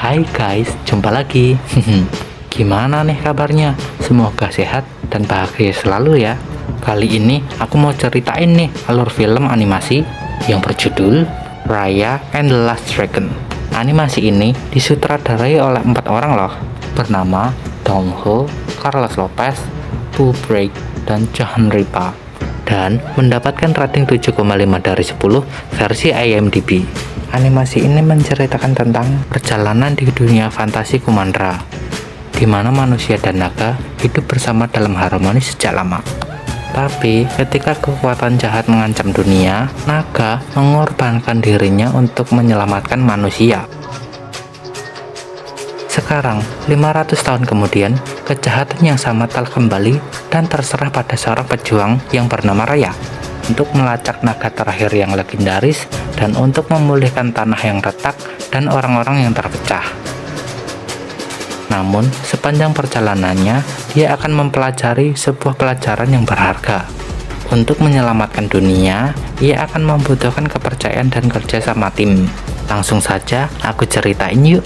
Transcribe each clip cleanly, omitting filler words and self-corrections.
Hai guys, jumpa lagi. Gimana nih kabarnya? Semoga sehat dan bahagia selalu ya. Kali ini aku mau ceritain nih alur film animasi yang berjudul Raya and the Last Dragon. Animasi ini disutradarai oleh 4 orang loh, bernama Dong Ho, Carlos Lopez, Bu Break, dan Johan Ripa, dan mendapatkan rating 7,5 dari 10 versi IMDb. Animasi ini menceritakan tentang perjalanan di dunia fantasi Kumandra, di mana manusia dan naga hidup bersama dalam harmoni sejak lama. Tapi ketika kekuatan jahat mengancam dunia, naga mengorbankan dirinya untuk menyelamatkan manusia. Sekarang, 500 tahun kemudian, kejahatan yang sama telah kembali dan terserah pada seorang pejuang yang bernama Raya untuk melacak naga terakhir yang legendaris dan untuk memulihkan tanah yang retak dan orang-orang yang terpecah. Namun, sepanjang perjalanannya, dia akan mempelajari sebuah pelajaran yang berharga. Untuk menyelamatkan dunia, ia akan membutuhkan kepercayaan dan kerja sama tim. Langsung saja, aku ceritain yuk.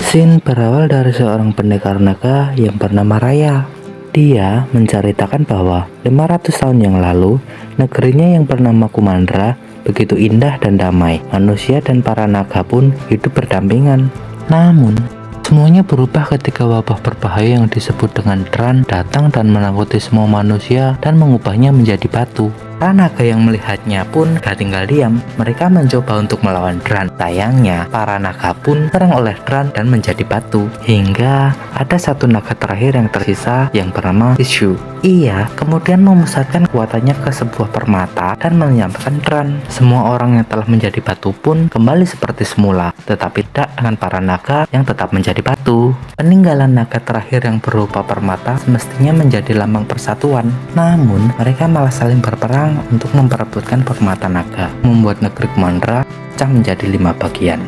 Scene berawal dari seorang pendekar naga yang bernama Raya. Dia menceritakan bahwa 500 tahun yang lalu, negerinya yang bernama Kumandra begitu indah dan damai. Manusia dan para naga pun hidup berdampingan. Namun, semuanya berubah ketika wabah berbahaya yang disebut dengan Dran datang dan menakuti semua manusia dan mengubahnya menjadi batu. Para naga yang melihatnya pun gak tinggal diam. Mereka mencoba untuk melawan Dran. Sayangnya, para naga pun terang oleh Dran dan menjadi batu. Hingga ada satu naga terakhir yang tersisa yang bernama Shishu. Ia kemudian memusatkan kekuatannya ke sebuah permata dan menyampaikan Dran. Semua orang yang telah menjadi batu pun kembali seperti semula, tetapi tidak dengan para naga yang tetap menjadi batu. Peninggalan naga terakhir yang berupa permata semestinya menjadi lambang persatuan. Namun, mereka malah saling berperang untuk memperebutkan permata naga, membuat negeri Kumandra pecah menjadi 5 bagian.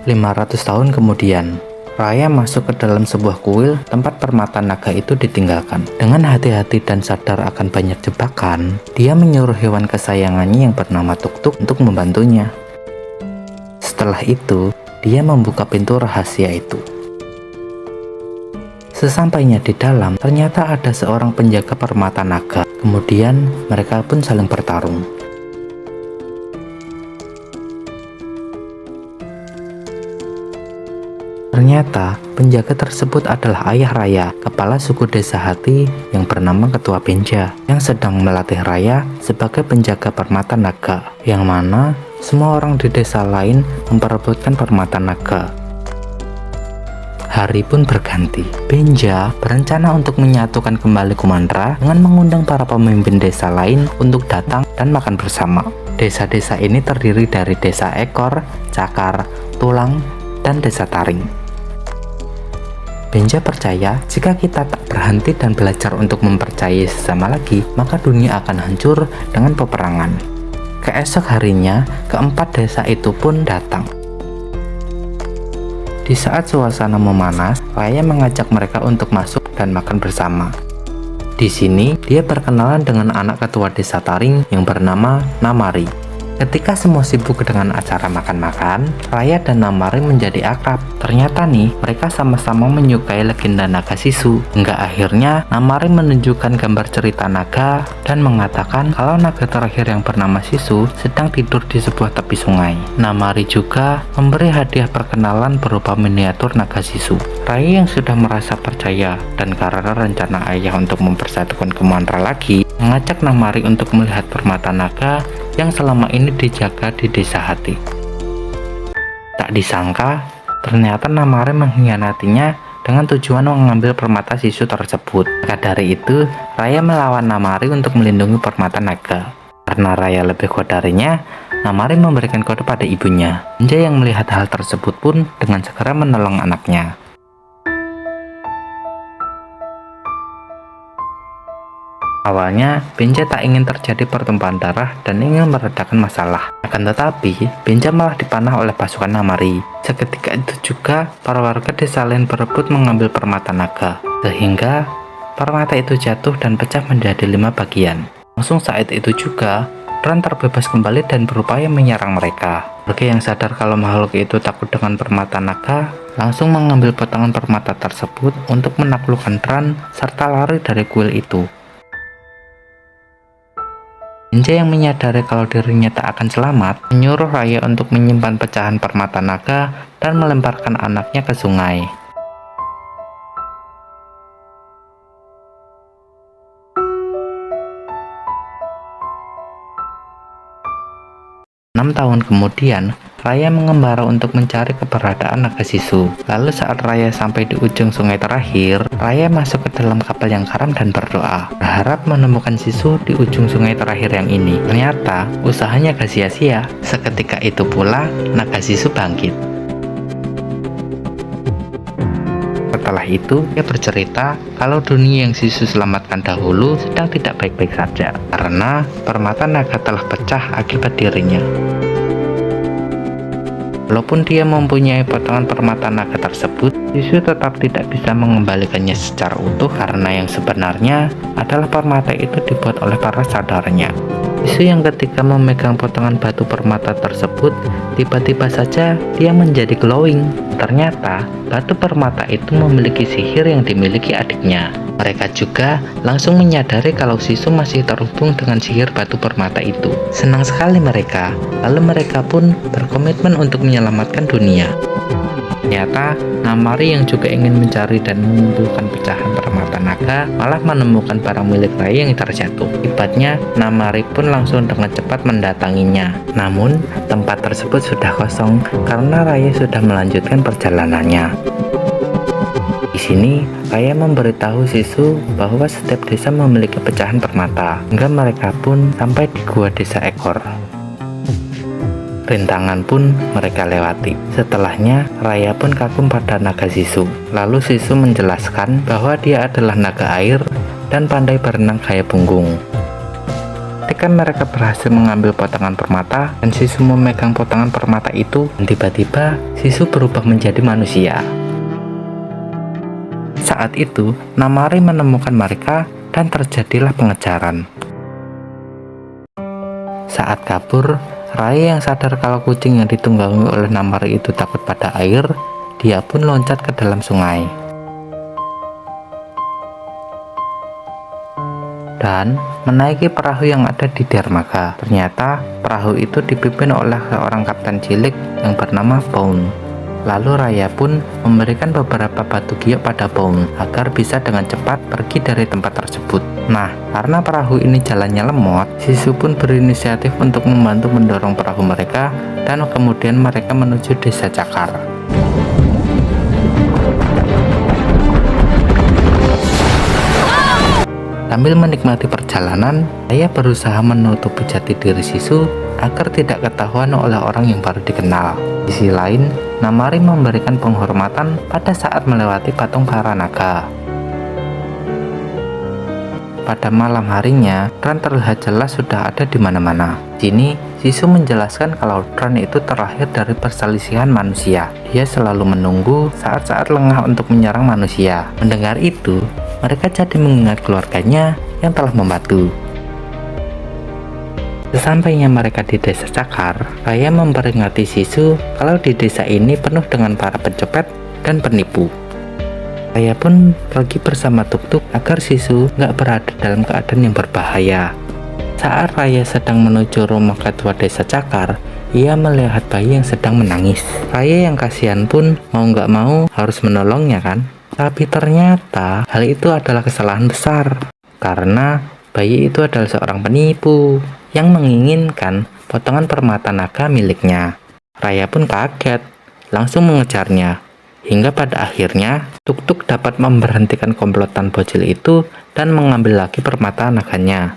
500 tahun kemudian, Raya masuk ke dalam sebuah kuil tempat permata naga itu ditinggalkan. Dengan hati-hati dan sadar akan banyak jebakan, dia menyuruh hewan kesayangannya yang bernama Tuk-Tuk untuk membantunya. Setelah itu, dia membuka pintu rahasia itu. Sesampainya di dalam, ternyata ada seorang penjaga permata naga. Kemudian, mereka pun saling bertarung. Ternyata, penjaga tersebut adalah ayah Raya, kepala suku desa Hati yang bernama Ketua Benja, yang sedang melatih Raya sebagai penjaga permata naga, yang mana semua orang di desa lain memperebutkan permata naga. Hari pun berganti. Benja berencana untuk menyatukan kembali Kumandra dengan mengundang para pemimpin desa lain untuk datang dan makan bersama. Desa-desa ini terdiri dari desa Ekor, Cakar, Tulang, dan desa Taring. Benja percaya jika kita tak berhenti dan belajar untuk mempercayai sesama lagi, maka dunia akan hancur dengan peperangan. Keesok harinya, keempat desa itu pun datang. Di saat suasana memanas, Raya mengajak mereka untuk masuk dan makan bersama. Di sini, dia berkenalan dengan anak ketua desa Taring yang bernama Namari. Ketika semua sibuk dengan acara makan-makan, Raya dan Namari menjadi akrab. Ternyata nih, mereka sama-sama menyukai legenda naga Sisu. Hingga akhirnya, Namari menunjukkan gambar cerita naga dan mengatakan kalau naga terakhir yang bernama Sisu sedang tidur di sebuah tepi sungai. Namari juga memberi hadiah perkenalan berupa miniatur naga Sisu. Raya yang sudah merasa percaya dan karena rencana ayah untuk mempersatukan Kumandra lagi, mengajak Namari untuk melihat permata naga yang selama ini dijaga di desa Hati. Tak disangka, ternyata Namari mengkhianatinya dengan tujuan mengambil permata Sisu tersebut. Maka dari itu, Raya melawan Namari untuk melindungi permata naga. Karena Raya lebih kuat darinya, Namari memberikan kode pada ibunya. Benja yang melihat hal tersebut pun dengan segera menolong anaknya. Awalnya, Benja tak ingin terjadi pertumpahan darah dan ingin meredakan masalah. Akan tetapi, Benja malah dipanah oleh pasukan Namari. Seketika itu juga, para warga desa lain berebut mengambil permata naga. Sehingga, permata itu jatuh dan pecah menjadi 5 bagian. Langsung saat itu juga, Tran terbebas kembali dan berupaya menyerang mereka. Warga yang sadar kalau makhluk itu takut dengan permata naga langsung mengambil potongan permata tersebut untuk menaklukkan Tran serta lari dari kuil itu. Ninja yang menyadari kalau dirinya tak akan selamat menyuruh Raya untuk menyimpan pecahan permata naga dan melemparkan anaknya ke sungai. 6 tahun kemudian, Raya mengembara untuk mencari keberadaan naga Sisu. Lalu saat Raya sampai di ujung sungai terakhir, Raya masuk ke dalam kapal yang karam dan berdoa, berharap menemukan Sisu di ujung sungai terakhir yang ini. Ternyata, usahanya gak sia-sia. Seketika itu pula, naga Sisu bangkit. Setelah itu, dia bercerita kalau dunia yang Sisu selamatkan dahulu sedang tidak baik-baik saja karena permata naga telah pecah akibat dirinya. Walaupun dia mempunyai potongan permata naga tersebut, Sisu tetap tidak bisa mengembalikannya secara utuh karena yang sebenarnya adalah permata itu dibuat oleh para saudaranya. Sisu yang ketika memegang potongan batu permata tersebut, tiba-tiba saja dia menjadi glowing. Ternyata, batu permata itu memiliki sihir yang dimiliki adiknya. Mereka juga langsung menyadari kalau Sisu masih terhubung dengan sihir batu permata itu. Senang sekali mereka, lalu mereka pun berkomitmen untuk menyelamatkan dunia. Ternyata, Namari yang juga ingin mencari dan mengumpulkan pecahan permata naga malah menemukan barang milik Raya yang terjatuh. Akibatnya, Namari pun langsung dengan cepat mendatanginya. Namun, tempat tersebut sudah kosong karena Raya sudah melanjutkan perjalanannya. Di sini, Raya memberitahu Sisu bahwa setiap desa memiliki pecahan permata, hingga mereka pun sampai di gua desa Ekor. Rintangan pun mereka lewati. Setelahnya, Raya pun kagum pada naga Sisu. Lalu Sisu menjelaskan bahwa dia adalah naga air dan pandai berenang gaya punggung. Ketika mereka berhasil mengambil potongan permata dan Sisu memegang potongan permata itu, dan tiba-tiba Sisu berubah menjadi manusia. Saat itu, Namari menemukan mereka dan terjadilah pengejaran. Saat kabur, Raya yang sadar kalau kucing yang ditunggangi oleh Namari itu takut pada air, dia pun loncat ke dalam sungai. Dan menaiki perahu yang ada di dermaga. Ternyata perahu itu dipimpin oleh seorang kapten cilik yang bernama Pound. Lalu Raya pun memberikan beberapa batu giok pada Pound agar bisa dengan cepat pergi dari tempat tersebut. Nah, karena perahu ini jalannya lemot, Sisu pun berinisiatif untuk membantu mendorong perahu mereka dan kemudian mereka menuju desa Cakar. Sambil menikmati perjalanan, Raya berusaha menutupi jati diri Sisu agar tidak ketahuan oleh orang yang baru dikenal. Di sisi lain, Namari memberikan penghormatan pada saat melewati patung para naga. Pada malam harinya, Tran terlihat jelas sudah ada di mana-mana. Sini, Sisu menjelaskan kalau Tran itu terlahir dari perselisihan manusia. Dia selalu menunggu saat-saat lengah untuk menyerang manusia. Mendengar itu, mereka jadi mengingat keluarganya yang telah membantu. Sesampainya mereka di desa Cakar, Raya memperingati Sisu kalau di desa ini penuh dengan para pencopet dan penipu. Raya pun pergi bersama Tuk-Tuk agar Sisu nggak berada dalam keadaan yang berbahaya. Saat Raya sedang menuju rumah ketua desa Cakar, ia melihat bayi yang sedang menangis. Raya yang kasihan pun mau nggak mau harus menolongnya kan? Tapi ternyata hal itu adalah kesalahan besar karena bayi itu adalah seorang penipu yang menginginkan potongan permata naga miliknya. Raya pun kaget, langsung mengejarnya. Hingga pada akhirnya, Tuk-Tuk dapat memberhentikan komplotan bocil itu dan mengambil lagi permata naganya.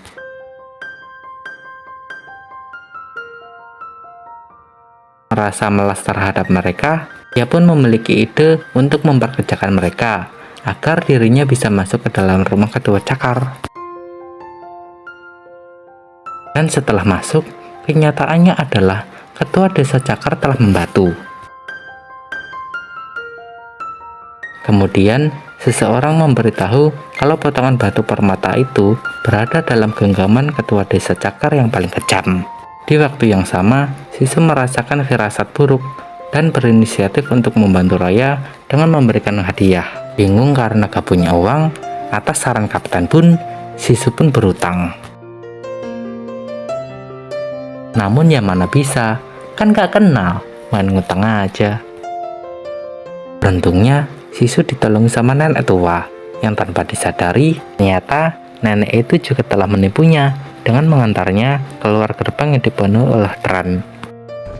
Merasa melas terhadap mereka, dia pun memiliki ide untuk memperkerjakan mereka agar dirinya bisa masuk ke dalam rumah ketua Cakar. Dan setelah masuk, kenyataannya adalah ketua desa Cakar telah membantu. Kemudian, seseorang memberitahu kalau potongan batu permata itu berada dalam genggaman ketua desa Cakar yang paling kejam. Di waktu yang sama, Sisu merasakan firasat buruk dan berinisiatif untuk membantu Raya dengan memberikan hadiah. Bingung karena gak punya uang, atas saran Kapten Bun, Sisu pun berutang. Namun ya mana bisa, kan gak kenal, main ngutang aja. Beruntungnya, Sisu ditolong sama nenek tua, yang tanpa disadari, ternyata nenek itu juga telah menipunya dengan mengantarnya keluar gerbang yang dipenuhi oleh Tran.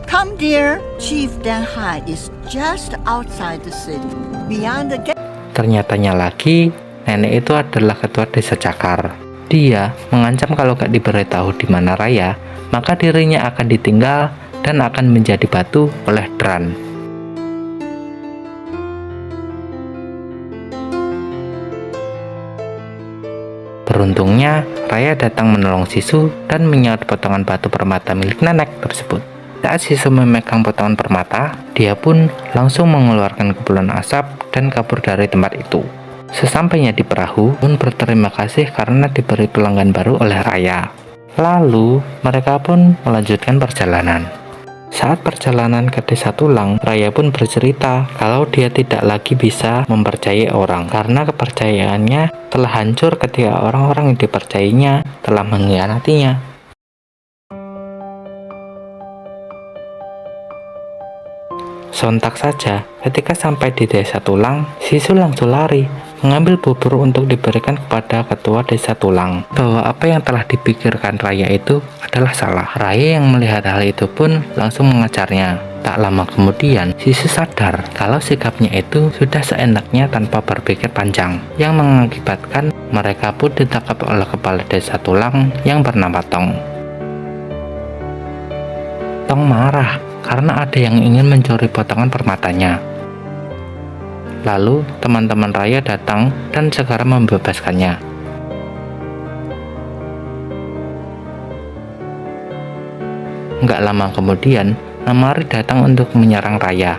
Come dear, Chief Dan Hai is just outside the city, beyond the gate. Ternyatanya lagi, nenek itu adalah ketua desa Cakar. Dia mengancam kalau gak diberitahu di mana Raya, maka dirinya akan ditinggal dan akan menjadi batu oleh Tran. Beruntungnya, Raya datang menolong Sisu dan menyaut potongan batu permata milik nenek tersebut. Saat Sisu memegang potongan permata, dia pun langsung mengeluarkan kepulan asap dan kabur dari tempat itu. Sesampainya di perahu, pun berterima kasih karena diberi pelanggan baru oleh Raya. Lalu, mereka pun melanjutkan perjalanan. Saat perjalanan ke desa Tulang, Raya pun bercerita kalau dia tidak lagi bisa mempercayai orang karena kepercayaannya telah hancur ketika orang-orang yang dipercayainya telah mengkhianatinya. Sontak saja, ketika sampai di desa Tulang, Sisu langsung lari, mengambil bubur untuk diberikan kepada ketua desa Tulang, bahwa apa yang telah dipikirkan Raya itu adalah salah. Raya yang melihat hal itu pun langsung mengajarnya. Tak lama kemudian, Sisu sadar kalau sikapnya itu sudah seenaknya tanpa berpikir panjang, yang mengakibatkan mereka pun ditangkap oleh kepala desa Tulang yang bernama Tong. Tong marah karena ada yang ingin mencuri potongan permatanya. Lalu teman-teman Raya datang dan segera membebaskannya. Nggak lama kemudian, Namari datang untuk menyerang Raya.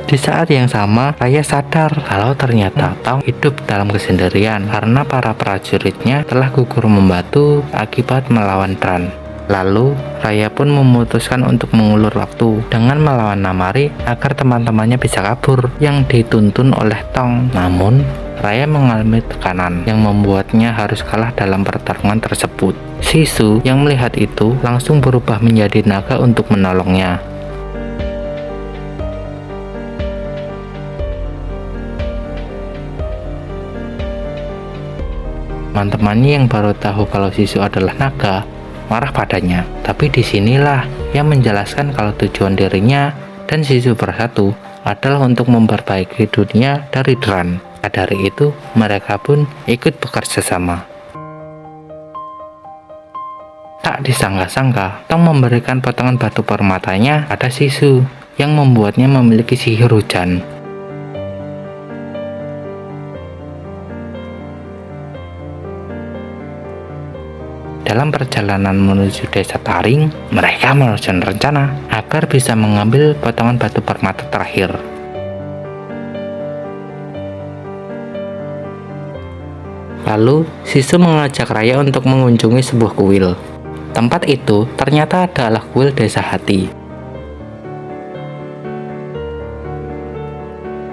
Di saat yang sama, Raya sadar kalau ternyata Tong hidup dalam kesendirian karena para prajuritnya telah gugur membantu akibat melawan Tran. Lalu, Raya pun memutuskan untuk mengulur waktu dengan melawan Namari agar teman-temannya bisa kabur yang dituntun oleh Tong. Namun, Raya mengalami tekanan yang membuatnya harus kalah dalam pertarungan tersebut. Sisu yang melihat itu langsung berubah menjadi naga untuk menolongnya. Teman-temannya yang baru tahu kalau Sisu adalah naga marah padanya, tapi disinilah yang menjelaskan kalau tujuan dirinya dan Sisu bersatu adalah untuk memperbaiki dunia dari Tran. Dari itu, mereka pun ikut bekerja sama. Tak disangka-sangka, Tong memberikan potongan batu permatanya pada Sisu yang membuatnya memiliki sihir hujan. Dalam perjalanan menuju desa Taring, mereka menyusun rencana agar bisa mengambil potongan batu permata terakhir. Lalu, Sisu mengajak Raya untuk mengunjungi sebuah kuil. Tempat itu ternyata adalah kuil desa Hati.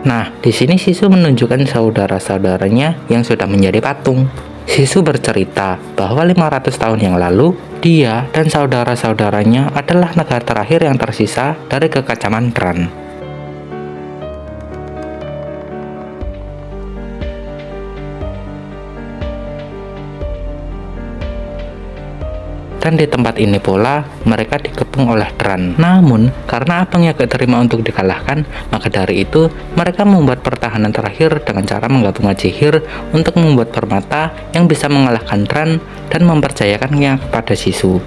Nah, di sini Sisu menunjukkan saudara-saudaranya yang sudah menjadi patung. Sisu bercerita bahwa 500 tahun yang lalu, dia dan saudara-saudaranya adalah negara terakhir yang tersisa dari kekacaman Tran. Dan di tempat ini pula mereka dikepung oleh Tran. Namun karena abangnya gak terima untuk dikalahkan, maka dari itu mereka membuat pertahanan terakhir dengan cara menggabungkan sihir untuk membuat permata yang bisa mengalahkan Tran dan mempercayakannya kepada Sisu.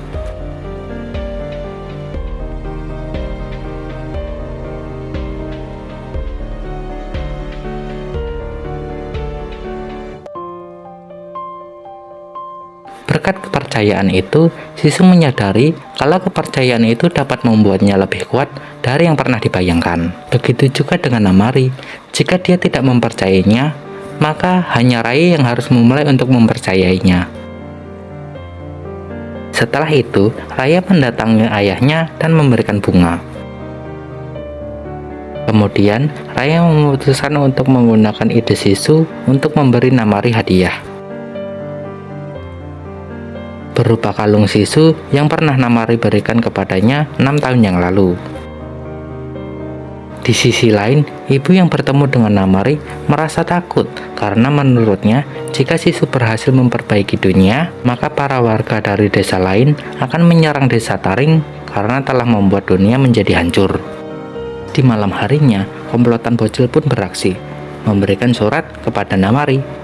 Berkat kepercayaan kepercayaan itu, Sisu menyadari kalau kepercayaan itu dapat membuatnya lebih kuat dari yang pernah dibayangkan. Begitu juga dengan Namari. Jika dia tidak mempercayainya, maka hanya Raya yang harus memulai untuk mempercayainya. Setelah itu, Raya mendatangi ayahnya dan memberikan bunga. Kemudian, Raya memutuskan untuk menggunakan ide Sisu untuk memberi Namari hadiah. Berupa kalung Sisu yang pernah Namari berikan kepadanya 6 tahun yang lalu. Di sisi lain, ibu yang bertemu dengan Namari merasa takut karena menurutnya jika Sisu berhasil memperbaiki dunia, maka para warga dari desa lain akan menyerang desa Taring karena telah membuat dunia menjadi hancur. Di malam harinya, komplotan bocil pun beraksi, memberikan surat kepada Namari.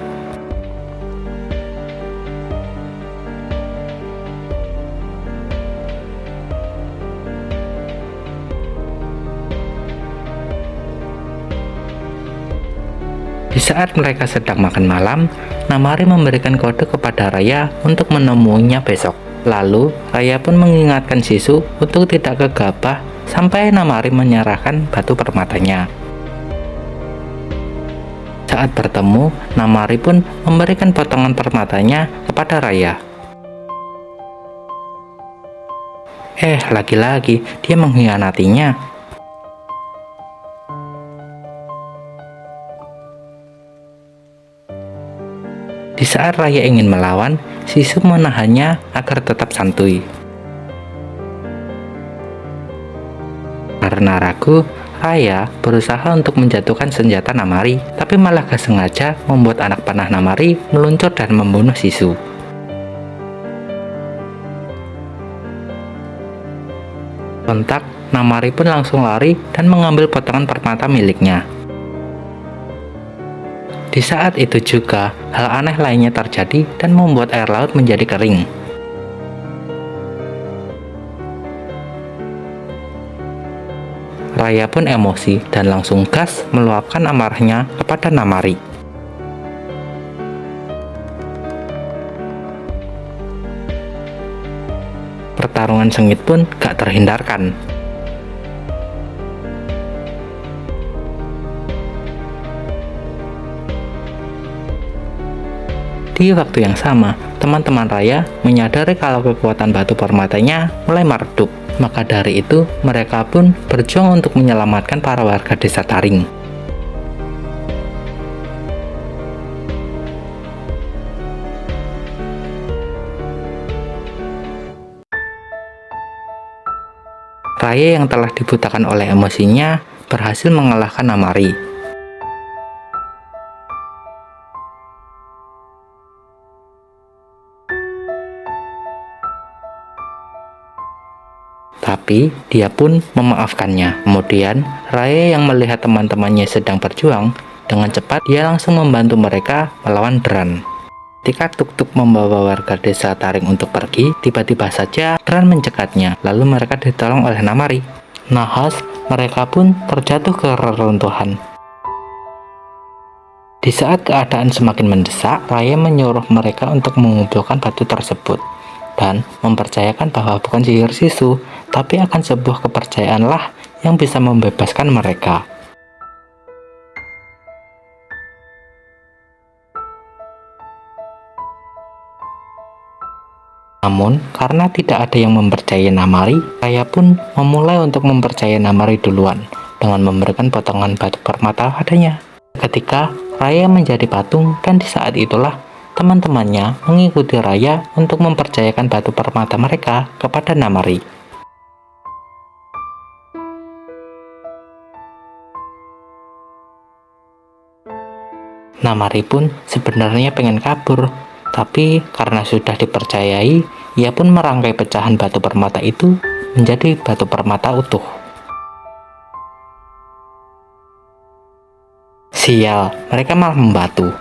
Di saat mereka sedang makan malam, Namari memberikan kode kepada Raya untuk menemuinya besok. Lalu, Raya pun mengingatkan Sisu untuk tidak gegabah sampai Namari menyerahkan batu permatanya. Saat bertemu, Namari pun memberikan potongan permatanya kepada Raya. Lagi-lagi dia mengkhianatinya. Di saat Raya ingin melawan, Sisu menahannya agar tetap santuy. Karena ragu, Raya berusaha untuk menjatuhkan senjata Namari, tapi malah gak sengaja membuat anak panah Namari meluncur dan membunuh Sisu. Sontak, Namari pun langsung lari dan mengambil potongan permata miliknya. Di saat itu juga, hal aneh lainnya terjadi dan membuat air laut menjadi kering. Raya pun emosi dan langsung gas meluapkan amarahnya kepada Namari. Pertarungan sengit pun gak terhindarkan. Di waktu yang sama, teman-teman Raya menyadari kalau kekuatan batu permatanya mulai meredup. Maka dari itu, mereka pun berjuang untuk menyelamatkan para warga desa Taring. Raya yang telah dibutakan oleh emosinya berhasil mengalahkan Namari. Tapi dia pun memaafkannya. Kemudian, Raya yang melihat teman-temannya sedang berjuang, dengan cepat dia langsung membantu mereka melawan Dran. Ketika Tuk-Tuk membawa warga desa Taring untuk pergi, tiba-tiba saja Dran mencekatnya, lalu mereka ditolong oleh Namari. Nahas, mereka pun terjatuh ke reruntuhan. Di saat keadaan semakin mendesak, Raya menyuruh mereka untuk mengumpulkan batu tersebut dan mempercayakan bahwa bukan sihir Sisu, tapi akan sebuah kepercayaanlah yang bisa membebaskan mereka. Namun, karena tidak ada yang mempercayai Namari, Raya pun memulai untuk mempercayai Namari duluan dengan memberikan potongan batu permata padanya. Ketika Raya menjadi patung, dan di saat itulah teman-temannya mengikuti Raya untuk mempercayakan batu permata mereka kepada Namari. Namari pun sebenarnya pengen kabur, tapi karena sudah dipercayai, ia pun merangkai pecahan batu permata itu menjadi batu permata utuh. Sial, mereka malah membatu.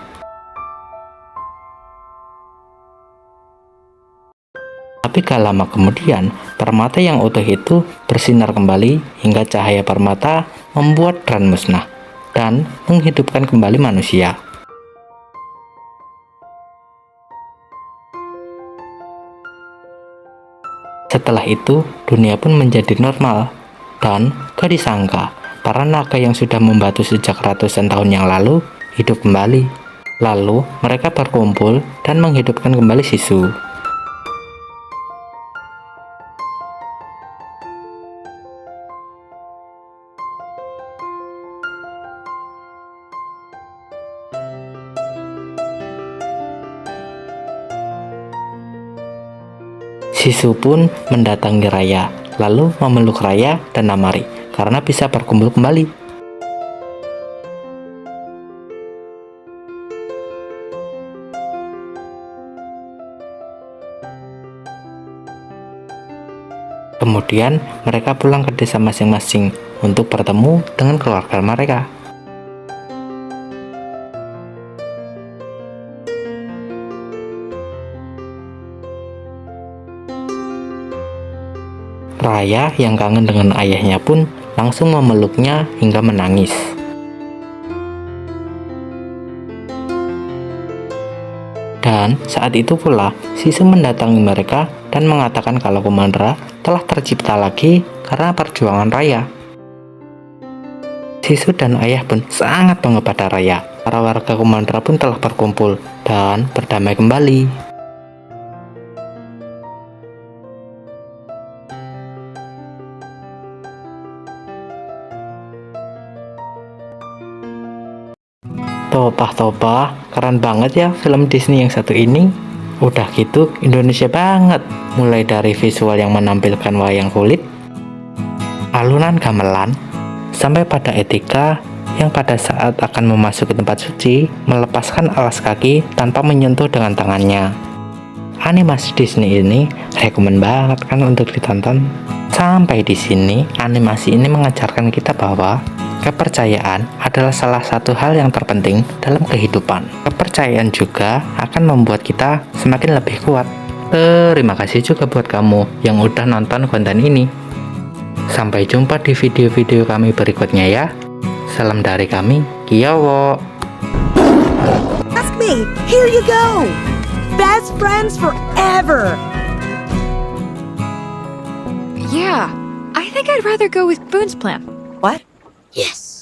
Tapi gak lama kemudian, permata yang utuh itu bersinar kembali hingga cahaya permata membuat Dran musnah dan menghidupkan kembali manusia. Setelah itu, dunia pun menjadi normal. Dan gak disangka, para naga yang sudah membatu sejak ratusan tahun yang lalu hidup kembali. Lalu mereka berkumpul dan menghidupkan kembali Sisu. Sisu pun mendatangi Raya, lalu memeluk Raya dan Namari karena bisa berkumpul kembali. Kemudian mereka pulang ke desa masing-masing untuk bertemu dengan keluarga mereka. Raya yang kangen dengan ayahnya pun langsung memeluknya hingga menangis. Dan saat itu pula Sisu mendatangi mereka dan mengatakan kalau Kumandra telah tercipta lagi karena perjuangan Raya. Sisu dan ayah pun sangat bangga pada Raya. Para warga Kumandra pun telah berkumpul dan berdamai kembali. Topah, keren banget ya film Disney yang satu ini. Udah gitu Indonesia banget, mulai dari visual yang menampilkan wayang kulit, alunan gamelan, sampai pada etika yang pada saat akan memasuki tempat suci melepaskan alas kaki tanpa menyentuh dengan tangannya. Animasi Disney ini rekomen banget kan untuk ditonton. Sampai di sini animasi ini mengajarkan kita bahwa kepercayaan adalah salah satu hal yang terpenting dalam kehidupan. Kepercayaan juga akan membuat kita semakin lebih kuat. Terima kasih juga buat kamu yang udah nonton konten ini. Sampai jumpa di video-video kami berikutnya ya. Salam dari kami, Kiyowo. Ask me, here you go. Best friends forever. Yeah, I think I'd rather go with Boone's plan. What? Yes.